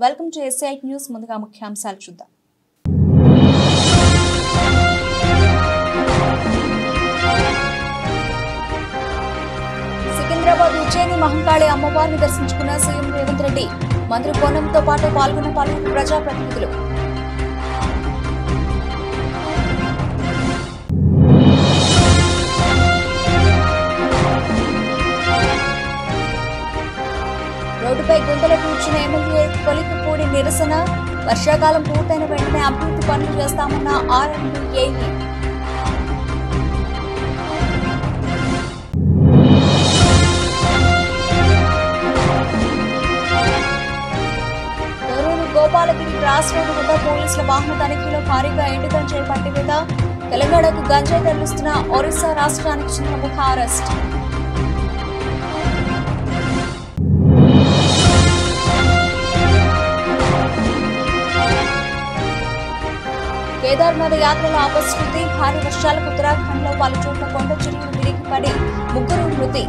Welcome to SI news. ముందుగా ముఖ్యాంశాలు చూద్దాం. సికింద్రాబాద్ ఉజ్జయిని మహంకాళి అమ్మవారిని దర్శించుకున్న సీఎం రేవంత్ రెడ్డి. మంత్రి కోనంతో పాటు పాల్గొన్న పలువురు ప్రజాప్రతినిధులు. రోడ్డుపై గుంతలు కూర్చున్న ఎమ్మెల్యే కొలికిపూడి నిరసన. వర్షాకాలం పూర్తయిన వెంటనే అభివృద్ధి పనులు చేస్తామన్న ఆర్ఎండ్బి ఏఈ. దొరూరు గోపాలగిరి క్రాస్ రోడ్డు వద్ద పోలీసుల వాహన తనిఖీలో భారీగా ఎండు గంజాయి పట్టివేత. తెలంగాణకు గంజాయి తరలిస్తున్న ఒరిస్సా రాష్ట్రానికి చెందిన ముఠా అరెస్ట్. కేదార్నాథ్ యాత్రలో అపశృతి. భారీ వర్షాలకు ఉత్తరాఖండ్ లో పలు చోట్ల కొండ చర్యలు విరిగిపడి ముగ్గురు మృతి.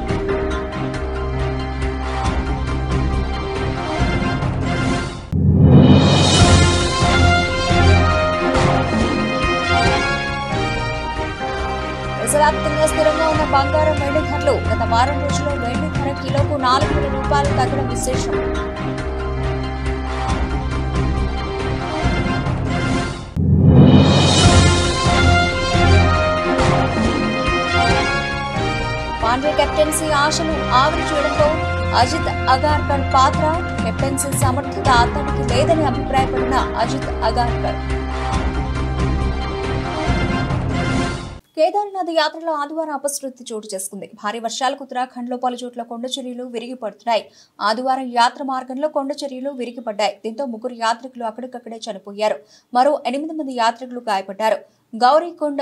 దేశవ్యాప్తంగా స్థిరంగా ఉన్న బంగారం వెండి ధరలు. గత వారం రోజుల్లో వెండి ధర కిలోకు 4,000 రూపాయలు తగ్గడం విశేషం. పాండ్య కెప్టెన్సీ ఆశలు ఆవిరి చేయడంతో అజిత్ అగార్కర్ పాత్ర. కెప్టెన్సీ సమర్థత అతనికి లేదని అభిప్రాయపడిన అజిత్ అగార్కర్. కేదార్నాథ్ యాత్రలో ఆదివారం అపశృతి చోటు చేసుకుంది. భారీ వర్షాలకు ఉత్తరాఖండ్ లో పలు చోట్ల కొండ చర్యలు విరిగిపడుతున్నాయి. ఆదివారం యాత్ర మార్గంలో కొండ చర్యలు విరిగిపడ్డాయి. దీంతో ముగ్గురు యాత్రికులు అక్కడికక్కడే చనిపోయారు. మరో 8 మంది యాత్రికులు గాయపడ్డారు. గౌరీకొండ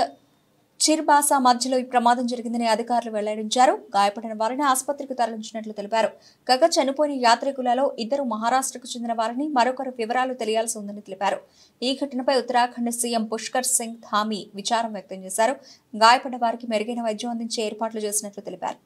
చిర్బాసా మధ్యలో ఈ ప్రమాదం జరిగిందని అధికారులు వెల్లడించారు. గాయపడిన వారిని ఆసుపత్రికి తరలించినట్లు తెలిపారు. కాగా చనిపోయిన యాత్రికులలో 2 మహారాష్ట్రకు చెందిన వారిని, మరొకరు వివరాలు తెలియాల్సి ఉందని తెలిపారు. ఈ ఘటనపై ఉత్తరాఖండ్ సీఎం పుష్కర్ సింగ్ ధామీ విచారం వ్యక్తం చేశారు. గాయపడ్డ వారికి మెరుగైన వైద్యం అందించే ఏర్పాట్లు చేసినట్లు తెలిపారు.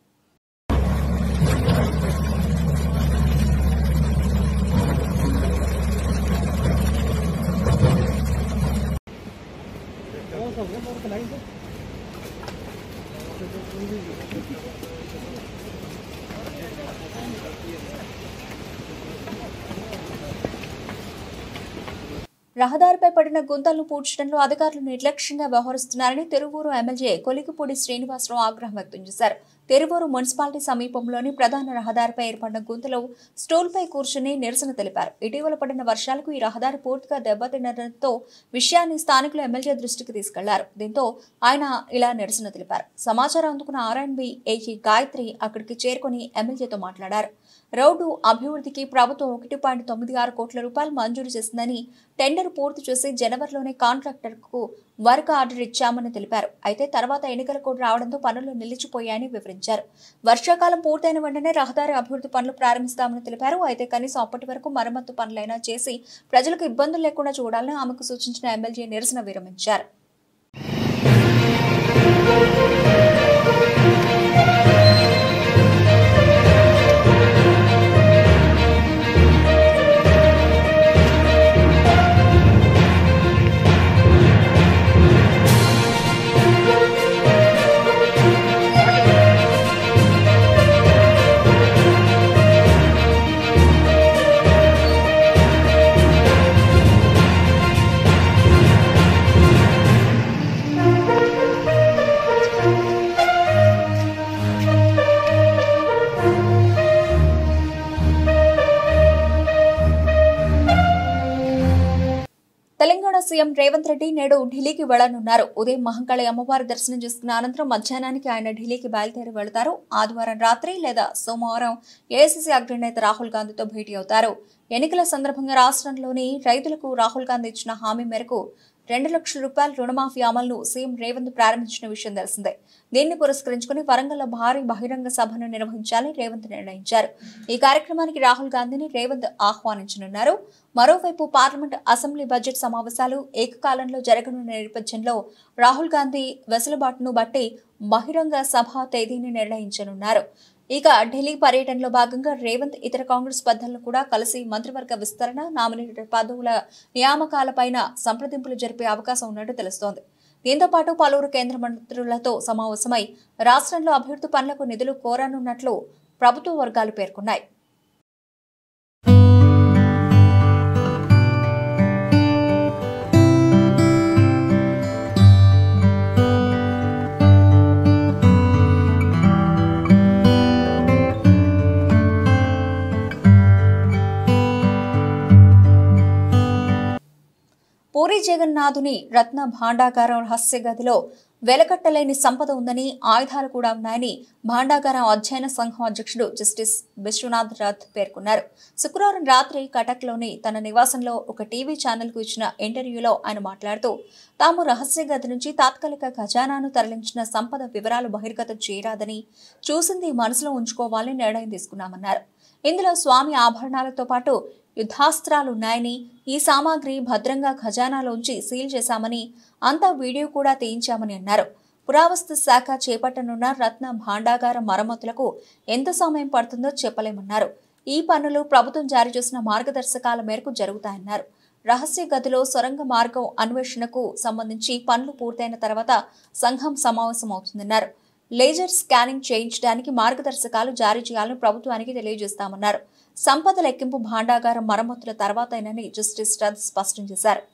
రహదారిపై పడిన గుంతలను పూడ్చడంలో అధికారులు నిర్లక్ష్యంగా వ్యవహరిస్తున్నారని తిరువూరు ఎమ్మెల్యే కొలికిపూడి శ్రీనివాసరావు ఆగ్రహం వ్యక్తం చేశారు. తిరువూరు మున్సిపాలిటీ సమీపంలోని ప్రధాన రహదారిపై ఏర్పడిన గుంతలో స్టూల్పై కూర్చుని నిరసన తెలిపారు. ఇటీవల పడిన వర్షాలకు ఈ రహదారి పూర్తిగా దెబ్బతినడంతో విషయాన్ని స్థానికులు ఎమ్మెల్యే దృష్టికి తీసుకెళ్లారు. దీంతో ఆయన ఇలా నిరసన తెలిపారు. సమాచారం అందుకున్న ఆర్ఎండ్బి ఏఈ గాయత్రి అక్కడికి చేరుకుని ఎమ్మెల్యేతో మాట్లాడారు. రోడ్డు అభివృద్ధికి ప్రభుత్వం 1.96 కోట్ల రూపాయలు మంజూరు చేసిందని, టెండర్ పూర్తి చేసి జనవరిలోనే కాంట్రాక్టర్కు వర్క్ ఆర్డర్ ఇచ్చామని తెలిపారు. అయితే తర్వాత ఎన్నికల కోడ్ రావడంతో పనులు నిలిచిపోయాయని వివరించారు. వర్షాకాలం పూర్తయిన వెంటనే రహదారి అభివృద్ధి పనులు ప్రారంభిస్తామని తెలిపారు. అయితే కనీసం అప్పటి వరకు మరమ్మతు పనులైనా చేసి ప్రజలకు ఇబ్బందులు లేకుండా చూడాలని ఆమెకు సూచించిన ఎమ్మెల్యే నిరసన విరమించారు. తెలంగాణ సీఎం రేవంత్ రెడ్డి నేడు ఢిల్లీకి వెళ్లనున్నారు. ఉదయం మహంకాళి అమ్మవారి దర్శనం చేసుకున్న అనంతరం మధ్యాహ్నానికి ఆయన ఢిల్లీకి బయలుదేరి వెళతారు. ఆదివారం రాత్రి లేదా సోమవారం ఏఐసీసీ అగ్రనేత రాహుల్ గాంధీతో భేటీ అవుతారు. ఎన్నికల సందర్భంగా రాష్ట్రంలోని రైతులకు రాహుల్ గాంధీ ఇచ్చిన హామీ మేరకు 2 లక్షల రూపాయల రుణమాఫీ అమలును సీఎం రేవంత్ ప్రారంభించిన విషయం తెలిసిందే. దీన్ని పురస్కరించుకుని వరంగల్లో భారీ బహిరంగ సభను నిర్వహించాలని రేవంత్ నిర్ణయించారు. ఈ కార్యక్రమానికి రాహుల్ గాంధీని రేవంత్ ఆహ్వానించనున్నారు. మరోవైపు పార్లమెంట్, అసెంబ్లీ బడ్జెట్ సమావేశాలు ఏకకాలంలో జరగనున్న నేపథ్యంలో రాహుల్ గాంధీ వెసులుబాటును బట్టి బహిరంగ సభ తేదీని నిర్ణయించనున్నారు. ఇక ఢిల్లీ పర్యటనలో భాగంగా రేవంత్ ఇతర కాంగ్రెస్ పెద్దలను కూడా కలిసి మంత్రివర్గ విస్తరణ, నామినేటెడ్ పదవుల నియామకాలపైన సంప్రదింపులు జరిపే అవకాశం ఉన్నట్టు తెలుస్తోంది. దీంతో పాటు పలువురు కేంద్ర మంత్రులతో సమావేశమై రాష్ట్రంలో అభివృద్ధి పనులకు నిధులు కోరనున్నట్లు ప్రభుత్వ వర్గాలు పేర్కొన్నాయి. పూరి జగన్నాథుని రత్న భాండాగారం రహస్య గదిలో వెలకట్టలేని సంపద ఉందని, ఆయుధాలు కూడా ఉన్నాయని భాండాగారం అధ్యయన సంఘం అధ్యక్షుడు జస్టిస్ విశ్వనాథ్ రథ్ పేర్కొన్నారు. శుక్రవారం రాత్రి కటక్లోని తన నివాసంలో ఒక టీవీ ఛానల్కు ఇచ్చిన ఇంటర్వ్యూలో ఆయన మాట్లాడుతూ, తాము రహస్య గది నుంచి తాత్కాలిక ఖజానాను తరలించిన సంపద వివరాలు బహిర్గతం చేయరాదని, చూసింది మనసులో ఉంచుకోవాలని నిర్ణయం తీసుకున్నామన్నారు. ఇందులో స్వామి ఆభరణాలతో పాటు యుద్ధాస్త్రాలున్నాయని, ఈ సామాగ్రి భద్రంగా ఖజానాలోంచి సీల్ చేశామని, అంతా వీడియో కూడా తీయించామని అన్నారు. పురావస్తు శాఖ చేపట్టనున్న రత్న భాండాగార మరమ్మతులకు ఎంత సమయం పడుతుందో చెప్పలేమన్నారు. ఈ పనులు ప్రభుత్వం జారీ చేసిన మార్గదర్శకాల మేరకు జరుగుతాయన్నారు. రహస్య గదిలో సొరంగ మార్గం అన్వేషణకు సంబంధించి పనులు పూర్తయిన తర్వాత సంఘం సమావేశమవుతుందన్నారు. లేజర్ స్కానింగ్ చేయించడానికి మార్గదర్శకాలు జారీ చేయాలని ప్రభుత్వానికి తెలియజేస్తామన్నారు. సంపద లెక్కింపు భాండాగారం మరమ్మతుల తర్వాతైనని జస్టిస్ రథ్ స్పష్టం చేశారు.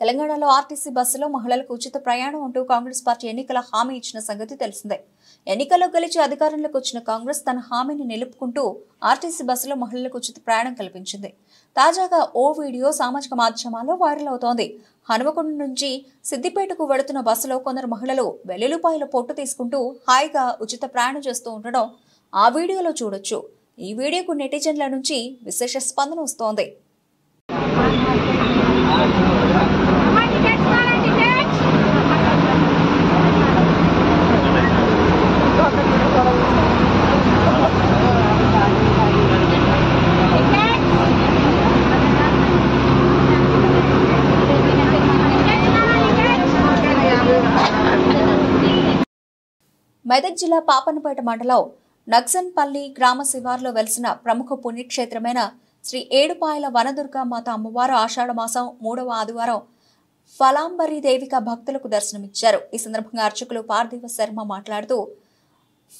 తెలంగాణలో ఆర్టీసీ బస్సులో మహిళలకు ఉచిత ప్రయాణం అంటూ కాంగ్రెస్ పార్టీ ఎన్నికల హామీ ఇచ్చిన సంగతి తెలిసిందే. ఎన్నికల్లో గెలిచి అధికారంలోకి వచ్చిన కాంగ్రెస్ తన హామీని నిలుపుకుంటూ ఆర్టీసీ బస్సులో మహిళలకు ఉచిత ప్రయాణం కల్పించింది. తాజాగా ఓ వీడియో సామాజిక మాధ్యమాల్లో వైరల్ అవుతోంది. హనుమకొండ నుంచి సిద్దిపేటకు వెళుతున్న బస్సులో కొందరు మహిళలు వెల్లుల్లిపాయల పొట్టు తీసుకుంటూ హాయిగా ఉచిత ప్రయాణం చేస్తూ ఉండడం ఆ వీడియోలో చూడొచ్చు. ఈ వీడియోకు నెటిజన్ల నుంచి విశేష స్పందన వస్తోంది. మెదక్ జిల్లా పాపన్నపేట మండలం నక్సన్పల్లి గ్రామ శివార్లో వెలిసిన ప్రముఖ పుణ్యక్షేత్రమైన శ్రీ ఏడుపాయల వనదుర్గామాత అమ్మవారు ఆషాఢ మాసం 3వ ఆదివారం ఫలాంబరి దేవిక భక్తులకు దర్శనమిచ్చారు. ఈ సందర్భంగా అర్చకులు పార్థివ శర్మ మాట్లాడుతూ,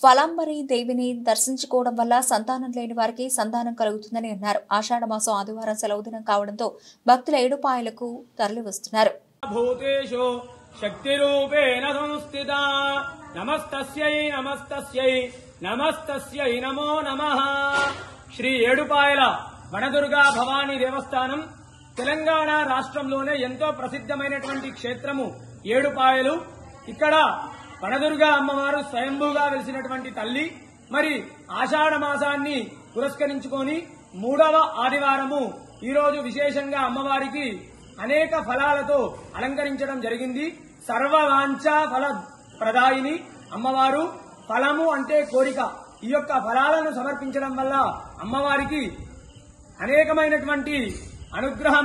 ఫలాంబరి దేవిని దర్శించుకోవడం వల్ల సంతానం లేని వారికి సంతానం కలుగుతుందని అన్నారు. ఆషాఢ మాసం ఆదివారం సెలవు దినం కావడంతో భక్తుల ఏడుపాయలకు తరలి వస్తున్నారు. శక్తిరూపేణ సంస్థిత నమస్తస్యై నమస్తస్యై నమస్తస్యై నమో నమః. శ్రీ ఏడుపాయల వనదుర్గా భవానీ దేవస్థానం తెలంగాణ రాష్ట్రంలోనే ఎంతో ప్రసిద్ధమైనటువంటి క్షేత్రము ఏడుపాయలు. ఇక్కడ వనదుర్గా అమ్మవారు స్వయంభూగా వెలిసినటువంటి తల్లి. మరి ఆషాఢ మాసాన్ని పురస్కరించుకొని 3వ ఆదివారము ఈరోజు విశేషంగా అమ్మవారికి అనేక ఫలాలతో అలంకరించడం జరిగింది. సర్వవాంఛా ఫల ప్రదాయిని అమ్మవారు. ఫలము అంటే కోరిక. ఈ యొక్క ఫలాలను సమర్పించడం వల్ల అమ్మవారికి అనేకమైనటువంటి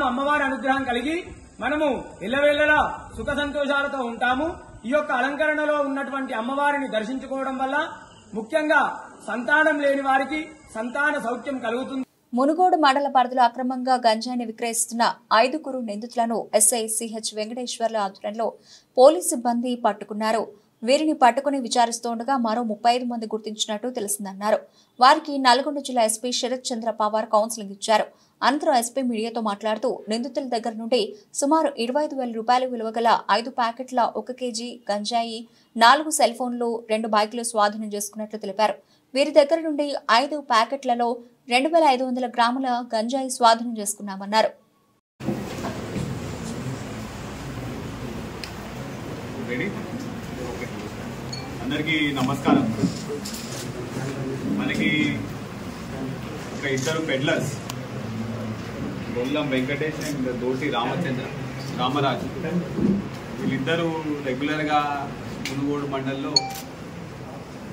అమ్మవారి అనుగ్రహం కలిగి మనము ఎల్లవేళలా సుఖ సంతోషాలతో ఉంటాము. ఈ యొక్క అలంకరణలో ఉన్నటువంటి అమ్మవారిని దర్శించుకోవడం వల్ల ముఖ్యంగా సంతానం లేని వారికి సంతాన సౌఖ్యం కలుగుతుంది. మునుగోడు మండల పరిధిలో అక్రమంగా గంజాయిని విక్రయిస్తున్న 5 నిందితులను ఎస్ఐ సిహెచ్ వెంకటేశ్వర్ల ఆధ్వర్యంలో పోలీసు సిబ్బంది పట్టుకున్నారు. వీరిని పట్టుకుని విచారిస్తుండగా మరో 35 మంది గుర్తించినట్టు తెలిసిందన్నారు. వారికి నల్గొండ జిల్లా ఎస్పీ శరత్ చంద్ర పవార్ కౌన్సిలింగ్ ఇచ్చారు. అనంతరం ఎస్పీ మీడియాతో మాట్లాడుతూ నిందితుల దగ్గర నుండి సుమారు 25,000 రూపాయల విలువ గల 5 ప్యాకెట్ల 1 కేజీ గంజాయి, 4 సెల్ ఫోన్లు, 2 బైకులు స్వాధీనం చేసుకున్నట్లు తెలిపారు. వీరి దగ్గర నుండి 5 ప్యాకెట్లలో 2,500 గ్రాముల గంజాయి స్వాధీనం చేసుకున్నామన్నారు. అందరికీ నమస్కారం. మనకి ఒక 2 పెడ్లర్స్ గొల్లం వెంకటేష్ అండ్ దోటి రామరాజు వీళ్ళిద్దరూ రెగ్యులర్గా మునుగోడు మండల్లో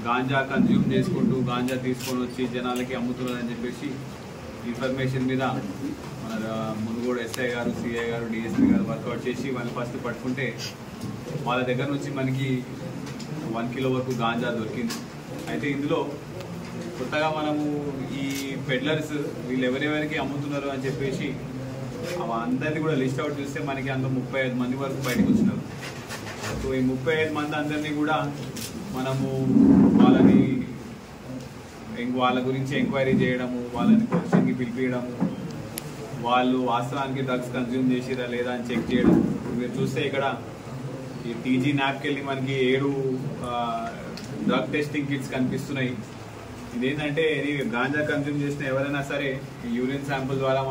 గాంజా కన్జ్యూమ్ చేసుకుంటూ గాంజా తీసుకొని వచ్చి జనాలకి అమ్ముతున్నారని చెప్పేసి ఇన్ఫర్మేషన్ మీద మన మునుగోడు ఎస్ఐ గారు, సిఐ గారు, డిఎస్పీ గారు వర్కౌట్ చేసి వాళ్ళు ఫస్ట్ పట్టుకుంటే వాళ్ళ దగ్గర నుంచి మనకి 1 కిలో వరకు గాంజా దొరికింది. అయితే ఇందులో కొత్తగా మనము ఈ పెడ్లర్స్ వీళ్ళు ఎవరెవరికి అమ్ముతున్నారు అని చెప్పేసి అందరినీ కూడా లిస్ట్ అవుట్ చూస్తే మనకి అందులో 35 మంది వరకు బయటకు వచ్చినారు. సో ఈ 35 మంది అందరినీ కూడా మనము వాళ్ళ గురించి ఎంక్వైరీ చేయడము, వాళ్ళని క్వశ్చన్కి పిలిపించడము, వాళ్ళు వాస్తవానికి డ్రగ్స్ కన్జ్యూమ్ చేసిరా లేదా అని చెక్ చేయడం. మీరు చూస్తే ఇక్కడ ఈ టీజీ న్యాప్కి వెళ్ళి మనకి 7 డ్రగ్ టెస్టింగ్ కిట్స్ కనిపిస్తున్నాయి. ఇదేంటంటే గాంజా కన్జ్యూమ్ చేసిన ఎవరైనా సరే యూరిన్ శాంపుల్ ద్వారా.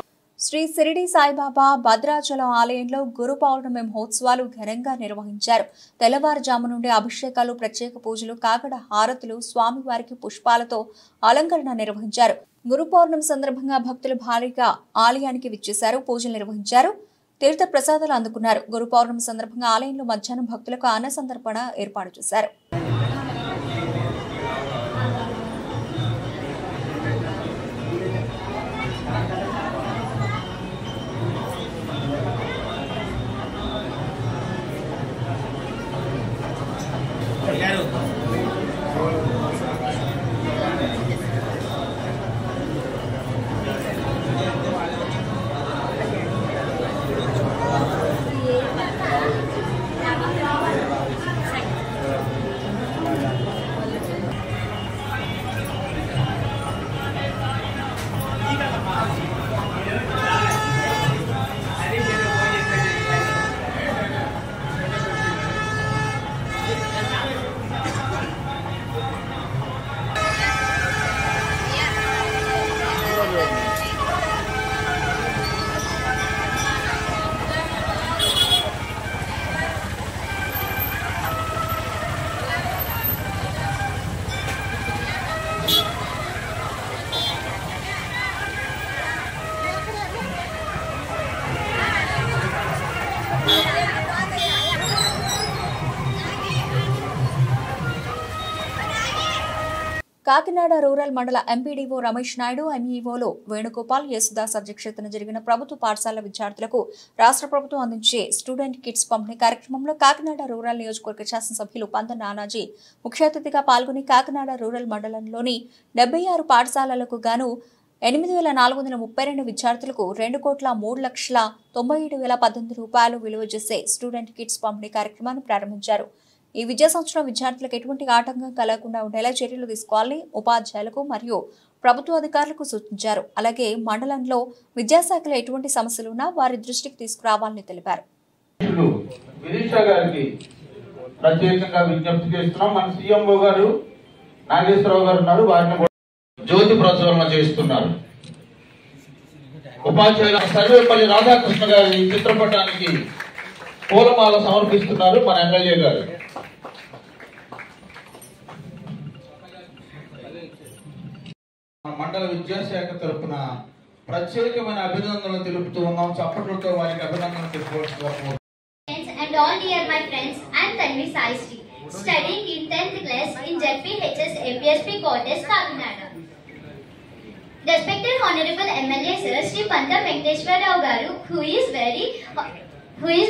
శ్రీ షిరిడి సాయిబాబా భద్రాచలం ఆలయంలో గురు పౌర్ణమి మహోత్సవాలు ఘనంగా నిర్వహించారు. తెల్లవారుజాము నుండి అభిషేకాలు, ప్రత్యేక పూజలు, కాకడ హారతులు, స్వామివారికి పుష్పాలతో అలంకరణ నిర్వహించారు. గురు పౌర్ణమి సందర్భంగా భక్తులు భారీగా ఆలయానికి విచ్చేశారు, పూజలు నిర్వహించారు, తీర్థ ప్రసాదాలు అందుకున్నారు. గురు పౌర్ణమి సందర్భంగా ఆలయంలో మధ్యాహ్నం భక్తులకు అన్న సంతర్పణ ఏర్పాటు చేశారు. కాకినాడ రూరల్ మండల ఎంపీడీఓ రమేష్ నాయుడు, ఎంఈఓలో వేణుగోపాల్, యేసుదాస్ అధ్యక్షతన జరిగిన ప్రభుత్వ పాఠశాల విద్యార్థులకు రాష్ట్ర ప్రభుత్వం అందించే స్టూడెంట్ కిట్స్ పంపిణీ కార్యక్రమంలో కాకినాడ రూరల్ నియోజకవర్గ శాసనసభ్యులు పంత నానాజీ ముఖ్య అతిథిగా పాల్గొని కాకినాడ రూరల్ మండలంలోని 76 పాఠశాలలకు గాను 8,432 విద్యార్థులకు 2,03,97,018 రూపాయలు విలువ చేసే స్టూడెంట్ కిట్స్ పంపిణీ కార్యక్రమాన్ని ప్రారంభించారు. ఈ విద్యా సంవత్సరం విద్యార్థులకు ఎటువంటి ఆటంకం కలగకుండా ఉండేలా చర్యలు తీసుకోవాలని ఉపాధ్యాయులకు మరియు ప్రభుత్వ అధికారులకు సూచించారు. అలాగే మండలంలో విద్యాశాఖలో ఎటువంటి సమస్యలు ఉన్నా వారి దృష్టికి తీసుకురావాలని తెలిపారు. ప్రత్యేకంగా విజ్ఞప్తి చేస్తున్నాం. మన సీఎంఓ గారు నాగేశ్వరరావు గారు ఉన్నారు, వారిని జ్యోతి ప్రజ్వలన చేస్తున్నారు. ఉపాధ్యాయులు సర్వేపల్లి రాధాకృష్ణ గారి చిత్రపటానికి పూలమాల సమర్పిస్తున్నారు మన ఎమ్మెల్యే గారు. మండల విద్యాశాఖ తరఫున ప్రత్యేకమైన అభినందనలు తెలుపుతూ ఉన్నాం. చప్పట్లతో వారికి అభినందనలు తెలుపుకోవచ్చు. And all dear my friends, I am Tanvi Sai Sri, studying in 10th class in ZPHS APSP Quarters, Kakinada. Respected Honorable MLA Sir Sri Panta Venkateshwar Rao Garu, who is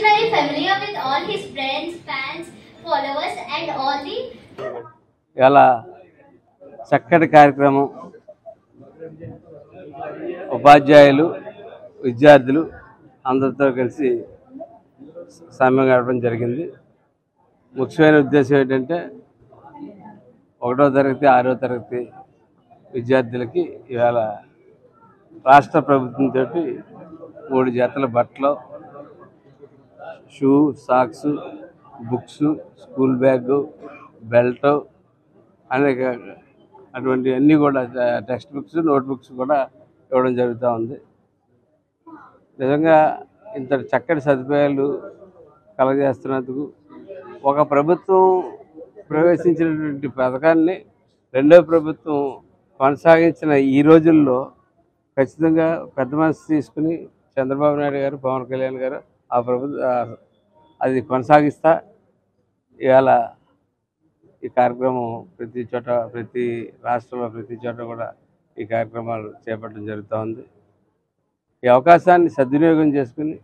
very familiar with all his friends, fans, followers and all the ఇలా చక్కటి కార్యక్రమం ఉపాధ్యాయులు, విద్యార్థులు అందరితో కలిసి సమయం గడపడం జరిగింది. ముఖ్యమైన ఉద్దేశం ఏంటంటే 1వ తరగతి 6వ తరగతి విద్యార్థులకి ఇవాళ రాష్ట్ర ప్రభుత్వంతో 3 జతల బట్టలు, shoe, socks, books, school bag, belt, అనేక అటువంటి అన్నీ కూడా టెక్స్ట్ బుక్స్, నోట్ బుక్స్ కూడా ఇవ్వడం జరుగుతూ ఉంది. నిజంగా ఇంత చక్కటి సదుపాయాలు కలగజేస్తున్నందుకు ఒక ప్రభుత్వం ప్రవేశించినటువంటి పథకాన్ని రెండో ప్రభుత్వం కొనసాగించిన ఈ రోజుల్లో ఖచ్చితంగా పెద్ద మనసు తీసుకుని చంద్రబాబు నాయుడు గారు, పవన్ కళ్యాణ్ గారు అది కొనసాగిస్తా ఇవాళ ఈ కార్యక్రమం ప్రతి చోట, ప్రతి రాష్ట్రంలో ప్రతి చోట కూడా ఈ కార్యక్రమాలు చేపట్టడం జరుగుతూ ఉంది. ఈ అవకాశాన్ని సద్వినియోగం చేసుకుని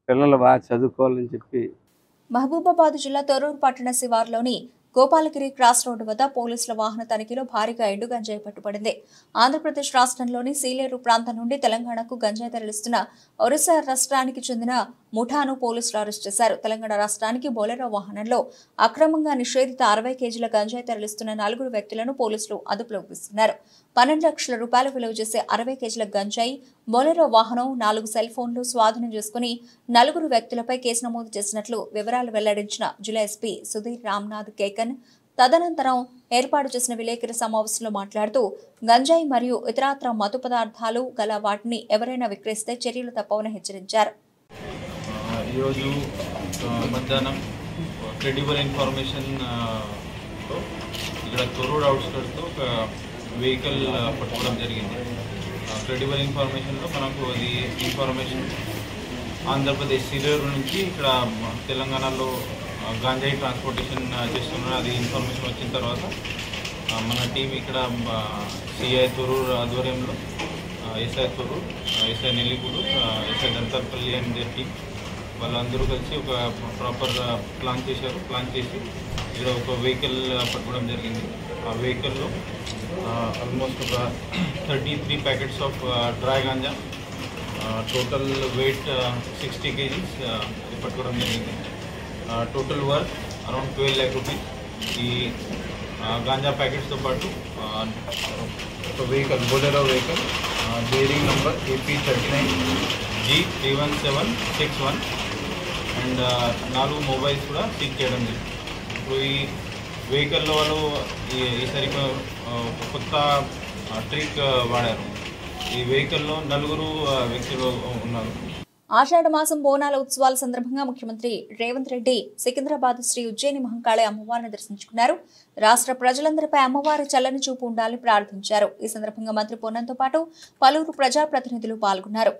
పిల్లలు బాగా చదువుకోవాలని చెప్పి మహబూబాబాద్ జిల్లా తొర్రూరు పట్టణ శివార్లోని గోపాలగిరి క్రాస్ రోడ్డు వద్ద పోలీసుల వాహన తనిఖీలో భారీగా ఎండు గంజాయి పట్టుబడింది. ఆంధ్రప్రదేశ్ రాష్ట్రంలోని సీలేరు ప్రాంతం నుండి తెలంగాణకు గంజాయి తరలిస్తున్న ఒరిస్సా రాష్ట్రానికి చెందిన ముఠాను పోలీసులు అరెస్ట్ చేశారు. తెలంగాణ రాష్ట్రానికి బొలెరో వాహనంలో అక్రమంగా నిషేధిత 60 కేజీల గంజాయి తరలిస్తున్న 4 వ్యక్తులను పోలీసులు అదుపులోకి తీసుకున్నారు. 12 లక్షల రూపాయలు విలువ చేసే 60 కేజీల గంజాయి, బొలెరో వాహనం, 4 సెల్ ఫోన్లు స్వాధీనం చేసుకుని 4 వ్యక్తులపై కేసు నమోదు చేసినట్లు వివరాలు వెల్లడించిన జిల్లా ఎస్పీ సుధీర్ రామ్నాథ్ కేకన్ తదనంతరం ఏర్పాటు చేసిన విలేకరుల సమావేశంలో మాట్లాడుతూ గంజాయి మరియు ఇతరత్ర మత్తు పదార్థాలు గల వాటిని ఎవరైనా విక్రయిస్తే చర్యలు తప్పవని హెచ్చరించారు. ఈరోజు మధ్యాహ్నం క్రెడిబుల్ ఇన్ఫర్మేషన్ ఇక్కడ తొర్రూరు అవుట్స్కట్స్తో ఒక వెహికల్ పట్టుకోవడం జరిగింది. క్రెడిబుల్ ఇన్ఫర్మేషన్లో మనకు అది ఇన్ఫర్మేషన్ ఆంధ్రప్రదేశ్ సీలేరు నుంచి ఇక్కడ తెలంగాణలో గాంజాయి ట్రాన్స్పోర్టేషన్ చేస్తున్నారు. అది ఇన్ఫర్మేషన్ వచ్చిన తర్వాత మన టీం ఇక్కడ సిఐ తొర్రూరు ఆధ్వర్యంలో SI Torrur, SI Nelligudu, SI Dantarpalli and team వాళ్ళందరూ కలిసి ఒక ప్రాపర్ ప్లాన్ చేశారు. ప్లాన్ చేసి ఇక్కడ ఒక వెహికల్ పట్టుకోవడం జరిగింది. ఆ వెహికల్లో ఆల్మోస్ట్ ఒక 33 packets of dry ganja, total weight 60 kgs పట్టుకోవడం జరిగింది. Total work around 12 lakh rupees. ఈ గాంజా ప్యాకెట్స్తో పాటు ఒక vehicle, Bolero vehicle, bearing number AP39G31761 and 4 mobiles కూడా సీజ్ చేయడం జరిగింది. ఇప్పుడు ఈ వెహికల్లో వాళ్ళు ఈసారి కొత్త ట్రిక్ వాడారు. ఈ వెహికల్లో 4 వ్యక్తులు ఉన్నారు. ఆషాఢ మాసం బోనాల ఉత్సవాల సందర్భంగా ముఖ్యమంత్రి రేవంత్ రెడ్డి సికింద్రాబాద్ శ్రీ ఉజ్జయిని మహంకాళి అమ్మవారిని దర్శించుకున్నారు. రాష్ట్ర ప్రజలందరిపై అమ్మవారి చల్లని చూపు ఉండాలని ప్రార్థించారు. ఈ సందర్భంగా మంత్రి పొన్నంతో పాటు పలువురు ప్రజాప్రతినిధులు పాల్గొన్నారు.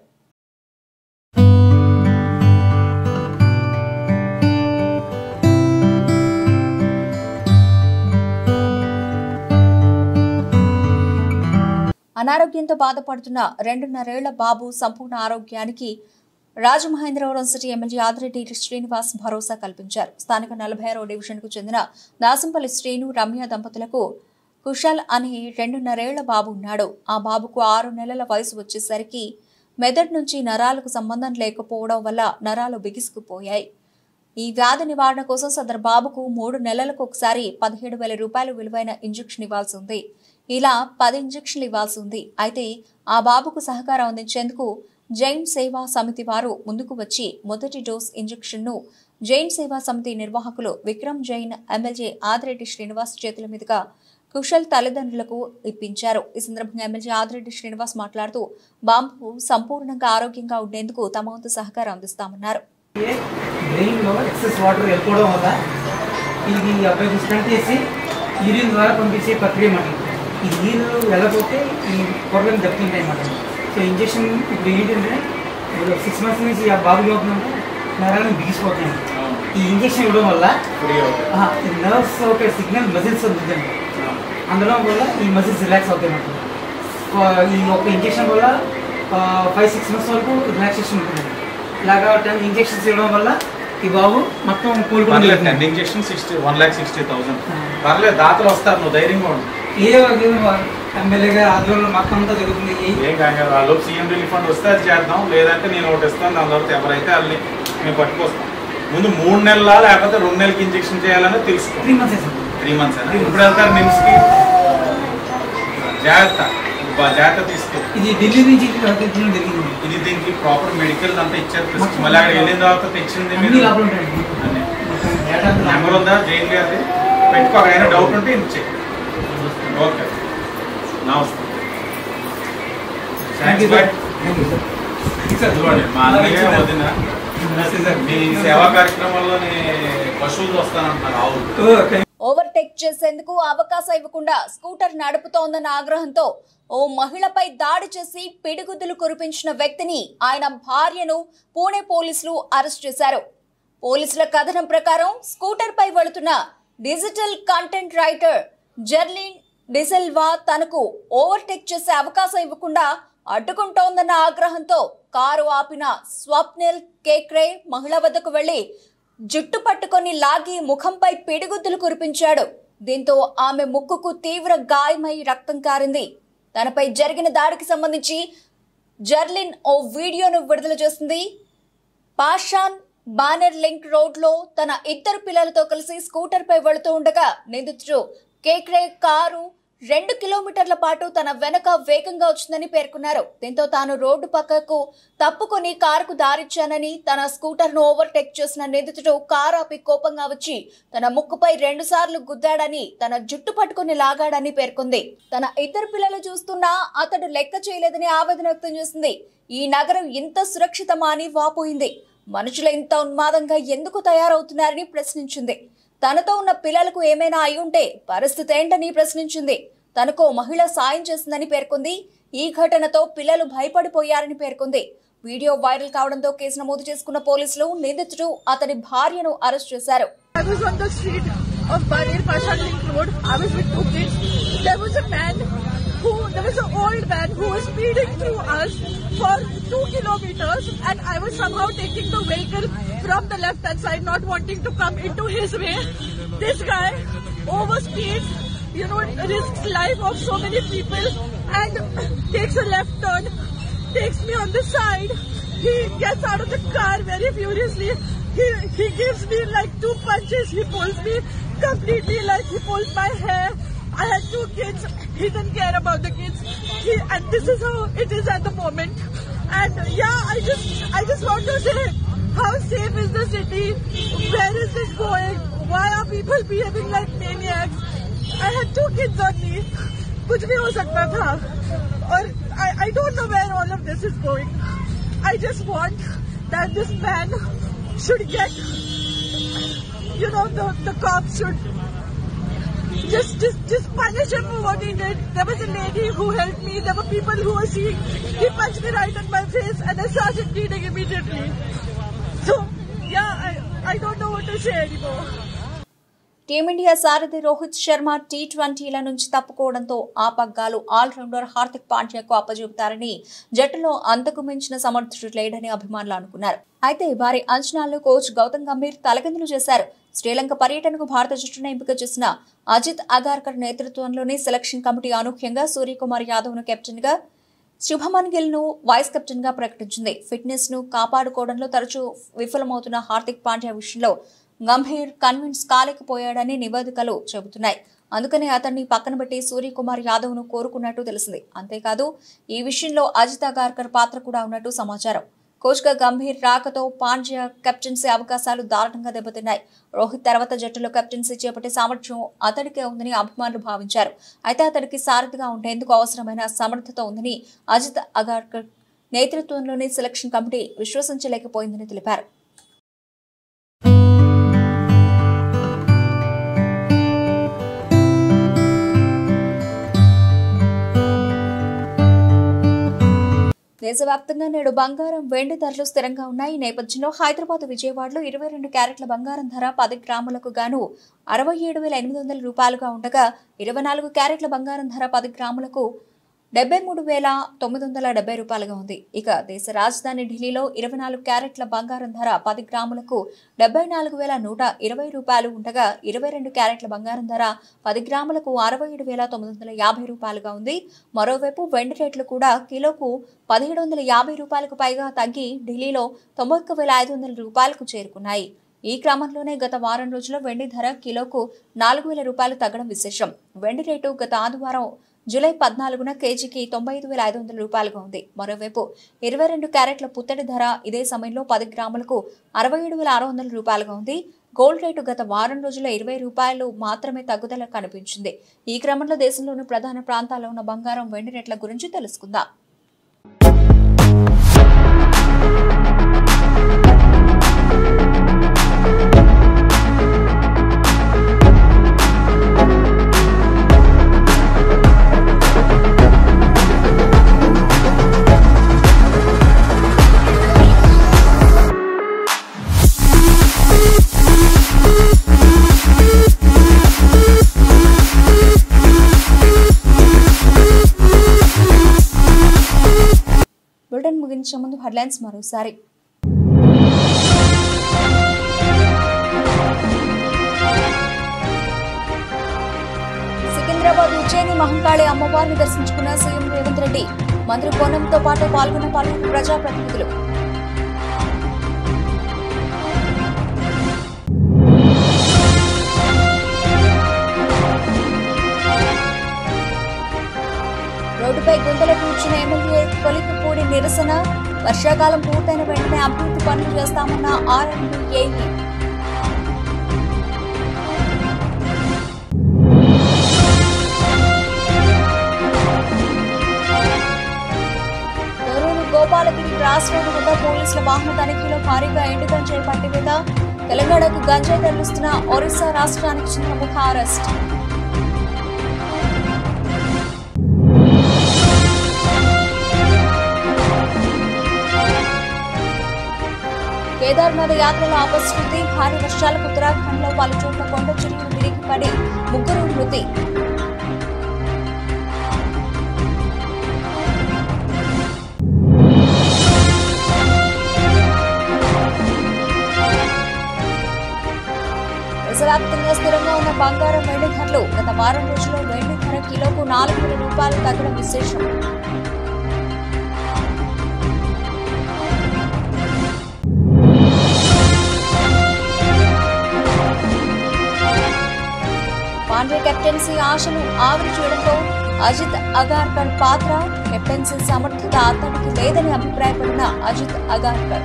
అనారోగ్యంతో బాధపడుతున్న 2.5 ఏళ్ల బాబు సంపూర్ణ ఆరోగ్యానికి రాజమహేంద్రవరం సిటీ ఎమ్మెల్యే ఆదిరెడ్డి శ్రీనివాస్ భరోసా కల్పించారు. స్థానిక 46వ డివిజన్కు చెందిన దాసంపల్లి శ్రీను, రమ్య దంపతులకు కుశల్ అనే 2.5 ఏళ్ల బాబు ఉన్నాడు. ఆ బాబుకు 6 నెలల వయసు వచ్చేసరికి మెదడు నుంచి నరాలకు సంబంధం లేకపోవడం వల్ల నరాలు బిగుసుకుపోయాయి. ఈ వ్యాధి నివారణ కోసం సదరు బాబుకు 3 నెలలకు ఒకసారి 17,000 రూపాయలు విలువైన ఇంజెక్షన్ ఇవ్వాల్సి ఉంది. ఇలా 10 ఇంజెక్షన్లు ఇవ్వాల్సి ఉంది. అయితే ఆ బాబుకు సహకారం అందించేందుకు జైన్ సేవా సమితి వారు ముందుకు వచ్చి మొదటి డోస్ ఇంజెక్షన్ను జైన్ సేవా సమితి నిర్వాహకులు విక్రమ్ జైన్, ఎమ్మెల్యే ఆదిరెడ్డి శ్రీనివాస్ చేతుల మీదుగా కుశల్ తల్లిదండ్రులకు ఇప్పించారు. ఈ సందర్భంగా ఎమ్మెల్యే ఆదిరెడ్డి శ్రీనివాస్ మాట్లాడుతూ బాబు సంపూర్ణంగా ఆరోగ్యంగా ఉండేందుకు తమ వంతు సహకారం అందిస్తామన్నారు. బ్రెయిన్లో ఎక్సెస్ వాటర్ వెళ్ళిపోవడం వల్ల ఇది అబ్బాయికి స్టంట్ చేసి యూరిన్ ద్వారా పంపించే ప్రక్రియ అన్నమాట. ఈ నీళ్ళు వెళ్ళకపోతే ఈ పొరలను దెబ్బతింటాయి అన్నమాట. సో ఇంజక్షన్ ఇప్పుడు ఏంటంటే ఇప్పుడు 6 months నుంచి ఆ బాబుకి అవుతుందంటే నరాలను బిగిసిపోతున్నాయి. ఈ ఇంజక్షన్ ఇవ్వడం వల్ల ఈ నర్వ్స్ ఒక సిగ్నల్ మజిల్స్ ఉంటుందండి. అందులో వల్ల ఈ మజిల్స్ రిలాక్స్ అవుతాయి అన్నమాట. ఈ ఒక ఇంజక్షన్ వల్ల 5-6 months వరకు రిలాక్సేషన్ ఉంటుంది. ఇలాగా 10 ఇంజెక్షన్స్ ఇవ్వడం వల్ల ఈ బాబు మొత్తం కోలుకోవాలి. 10 ఇంజెక్షన్ 1,60,000. పర్లేదు, దాతలు వస్తారు, నువ్వు ధైర్యంగా ఉండు. ఏదో ఎమ్మెల్యే గారు ఆధ్వర్యంలో మొత్తం అంతా జరుగుతుంది. ఏం కాదు, వాళ్ళు సీఎం రిలీఫ్ ఫండ్ వస్తే అది చేద్దాం, లేదంటే నేను ఒకటి ఇస్తాను, దాని తర్వాత ఎవరైతే వాళ్ళని మేము పట్టుకొస్తాం. ముందు 3 నెలల లేకపోతే 2 నెలలకి ఇంజెక్షన్ చేయాలని తెలుసుకో. 3 months 3 months ఇప్పుడు వెళ్తారు నిమ్స్కి. జాగ్రత్త తీసుకో. ఇది ఢిల్లీ నుంచి జరిగింది. ఇది దీనికి ప్రాపర్ మెడికల్ అంతా ఇచ్చారు. మళ్ళీ అక్కడ వెళ్ళిన తర్వాత తెచ్చింది నెంబర్ ఉందా జైన్ గారిది, పెట్టుకో. అయినా డౌట్ ఉంటే ఇచ్చే. ఓకే, నమస్తే. మా అన్నయ్య వదిన మీ సేవా కార్యక్రమాల్లో పశువులు వస్తానంటున్నారు, ఆవులు. ఓవర్టేక్ చేసేందుకు అవకాశం ఇవ్వకుండా స్కూటర్ నడుపుతోందన్న ఆగ్రహంతో ఓ మహిళపై దాడి చేసి పిడిగుద్దులు కురిపించిన వ్యక్తిని, ఆయన భార్యను పూణే పోలీసులు అరెస్ట్ చేశారు. పోలీసుల కథనం ప్రకారం స్కూటర్ పై వెళుతున్న డిజిటల్ కంటెంట్ రైటర్ జెర్లిన్ డిసెల్వా తనకు ఓవర్టేక్ చేసే అవకాశం ఇవ్వకుండా అడ్డుకుంటోందన్న ఆగ్రహంతో కారు ఆపిన స్వప్నిల్ కేక్రే మహిళ వద్దకు వెళ్లి జుట్టు పట్టుకొని లాగి ముఖంపై పిడిగుద్దులు కురిపించాడు. దీంతో ఆమె ముక్కుకు తీవ్ర గాయమై రక్తం కారింది. తనపై జరిగిన దాడికి సంబంధించి జెర్లిన్ ఓ వీడియోను విడుదల చేసింది. పాషాన్ బానర్ లింక్ రోడ్లో తన ఇద్దరు పిల్లలతో కలిసి స్కూటర్ పై వెళుతూ ఉండగా నిందితుడు కేక్రే కారు 2 కిలోమీటర్ల పాటు తన వెనక వేగంగా వచ్చిందని పేర్కొన్నారు. దీంతో తాను రోడ్డు పక్కకు తప్పుకొని కారుకు దారిచ్చానని, తన స్కూటర్ను ఓవర్టేక్ చేసిన నిందితుడు కారు ఆపి కోపంగా వచ్చి తన ముక్కుపై 2 సార్లు గుద్దాడని, తన జుట్టు పట్టుకుని లాగాడని పేర్కొంది. తన ఇద్దరు పిల్లలు చూస్తున్నా అతడు లెక్క చేయలేదని ఆవేదన వ్యక్తం చేసింది. ఈ నగరం ఇంత సురక్షితమా అని వాపోయింది. మనుషులు ఇంత ఉన్మాదంగా ఎందుకు తయారవుతున్నారని ప్రశ్నించింది. తనతో ఉన్న పిల్లలకు ఏమైనా అయి ఉంటే పరిస్థితి ఏంటని ప్రశ్నించింది. తనకు మహిళ సాయం చేసిందని పేర్కొంది. ఈ ఘటనతో పిల్లలు భయపడిపోయారని పేర్కొంది. వీడియో వైరల్ కావడంతో కేసు నమోదు చేసుకున్న పోలీసులు నిందితుడు అతని భార్యను అరెస్ట్ చేశారు. There was an old man who was speeding through us for 2 kilometers, and I was somehow taking the vehicle from the left hand side, not wanting to come into his way. This guy overspeeds, risks life of so many people, and takes a left turn, takes me on the side. He gets out of the car very furiously. He gives me like 2 punches. He pulls me completely, like he pulls my hair. I had 2 kids. He didn't care about the kids. And this is how it is at the moment. And yeah, I just want to say, how safe is the city? Where is this going? Why are people behaving like maniacs? I had 2 kids on me. Kuch bhi ho sakta tha. Or I don't know where all of this is going. I just want that this man should get, the cops should just punish him for what he did. There was a lady who helped me. There were people who were seeing. He punched me right in my face and I started bleeding immediately. So, yeah, I don't know what to say anymore. Team India సారథి రోహిత్ శర్మ T20ల నుంచి తప్పుకోవడంతో ఆ పగ్గాలు allrounder Hardik పాండ్యాకు అప్పజెపుతారని, జట్టులో అంతకు మించిన సమర్థుడు లేడని అభిమానులు అనుకున్నారు. అయితే వారి అంచనాలను కోచ్ గౌతమ్ గంభీర్ తలకిందులు చేశారు. శ్రీలంక పర్యటనకు భారత జట్టును ఎంపిక చేసిన అజిత్ అగార్కర్ నేతృత్వంలోని సెలక్షన్ కమిటీ అనూహ్యంగా సూర్యకుమార్ యాదవ్ను కెప్టెన్ గా, శుభమన్ గిల్ ను వైస్ కెప్టెన్ గా ప్రకటించింది. ఫిట్నెస్ ను కాపాడుకోవడంలో తరచూ విఫలమవుతున్న హార్దిక్ పాండ్యా విషయంలో గంభీర్ కన్విన్స్ కాలేకపోయాడని నివేదికలు చెబుతున్నాయి. అందుకనే అతన్ని పక్కన పెట్టి సూర్యకుమార్ యాదవ్ ను కోరుకున్నట్టు తెలిసింది. అంతేకాదు ఈ విషయంలో అజిత్ అగార్కర్ పాత్ర కూడా ఉన్నట్టు సమాచారం. కోచ్ గా గంభీర్ రాకతో పాండ్యా కెప్టెన్సీ అవకాశాలు దారుణంగా దెబ్బతిన్నాయి. రోహిత్ తర్వాత జట్టులో కెప్టెన్సీ చేపట్టే సామర్థ్యం అతడికే ఉందని అభిమానులు భావించారు. అయితే అతడికి సారథిగా ఉండేందుకు అవసరమైన సమర్థత ఉందని అజిత్ అగార్కర్ నేతృత్వంలోని సెలక్షన్ కమిటీ విశ్వసించలేకపోయిందని తెలిపారు. దేశవ్యాప్తంగా నేడు బంగారం, వెండి ధరలు స్థిరంగా ఉన్నాయి. ఈ నేపథ్యంలో హైదరాబాద్, విజయవాడలో 22 క్యారెట్ల బంగారం ధర 10 గ్రాములకు గాను 67,800 రూపాయలుగా ఉండగా, 24 క్యారెట్ల బంగారం ధర 10 గ్రాములకు 73,970 రూపాయలుగా ఉంది. ఇక దేశ రాజధాని ఢిల్లీలో 24 క్యారెట్ల బంగారం ధర 10 గ్రాములకు 74,120 రూపాయలు ఉండగా, 22 క్యారెట్ల బంగారం ధర 10 గ్రాములకు 67,950 రూపాయలుగా ఉంది. మరోవైపు వెండి రేట్లు కూడా కిలోకు 1,750 రూపాయలకు పైగా తగ్గి ఢిల్లీలో 91,500 రూపాయలకు చేరుకున్నాయి. ఈ క్రమంలోనే గత వారం రోజుల్లో వెండి ధర కిలోకు 4,000 రూపాయలు తగ్గడం విశేషం. వెండి రేటు గత ఆదివారం జూలై 14న కేజీకి 95,500 రూపాయలుగా ఉంది. మరోవైపు 22 క్యారెట్ల పుత్తడి ధర ఇదే సమయంలో 10 గ్రాములకు 67,600 రూపాయలుగా ఉంది. గోల్డ్ రేటు గత వారం రోజుల్లో 20 రూపాయలు మాత్రమే తగ్గుదల కనిపించింది. ఈ క్రమంలో దేశంలోని ప్రధాన ప్రాంతాల్లో ఉన్న బంగారం, వెండి రేట్ల గురించి తెలుసుకుందాం. ముగించే ముందు హెడ్లైన్స్ మరోసారి. సికింద్రాబాద్ ఉజ్జయిని మహంకాళి అమ్మవారిని దర్శించుకున్న సీఎం రేవంత్ రెడ్డి. మంత్రి కోనంతో పాటు పాల్గొన్న పలువురు ప్రజాప్రతినిధులు. రోడ్డుపై గుంతలు కూర్చున్న ఎమ్మెల్యే కొలికిపూడి నిరసన. వర్షాకాలం పూర్తయిన వెంటనే అభివృద్ధి పనులు చేస్తామన్న ఆర్ఎండ్బిఏఈ. తొర్రూరు గోపాలగిరి క్రాస్ రోడ్డు వద్ద పోలీసుల వాహన తనిఖీలో భారీగా ఎండుగంజాయి పట్టివేత. తెలంగాణకు గంజాయి తరలిస్తున్న ఒరిస్సా రాష్ట్రానికి చెందిన ముఠా అరెస్ట్. కేదార్నాథ్ యాత్రలో అపశృతి. భారీ వర్షాలకు ఉత్తరాఖండ్లో పలు చోట్ల కొండ చెరువులు విరిగిపడి 3 మృతి. దేశవ్యాప్తంగా స్థిరంగా ఉన్న బంగారం వెండి ధరలు. గత వారం రోజుల్లో వెండి ధర కిలోకు 4,000 రూపాయలు తగ్గడం విశేషం. పాండ్య కెప్టెన్సీ ఆశలు ఆవిరి చేయడంతో అజిత్ అగార్కర్ పాత్ర. కెప్టెన్సీ సమర్థత అతనికి లేదని అభిప్రాయపడిన అజిత్ అగార్కర్.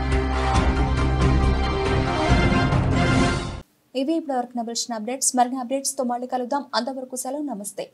ఇవి ఇప్పటివరకు నవలసిన అప్డేట్స్. మరిన్ని అప్డేట్స్ తో మళ్ళీ కలుద్దాం. అంతవరకు సెలవు. నమస్తే.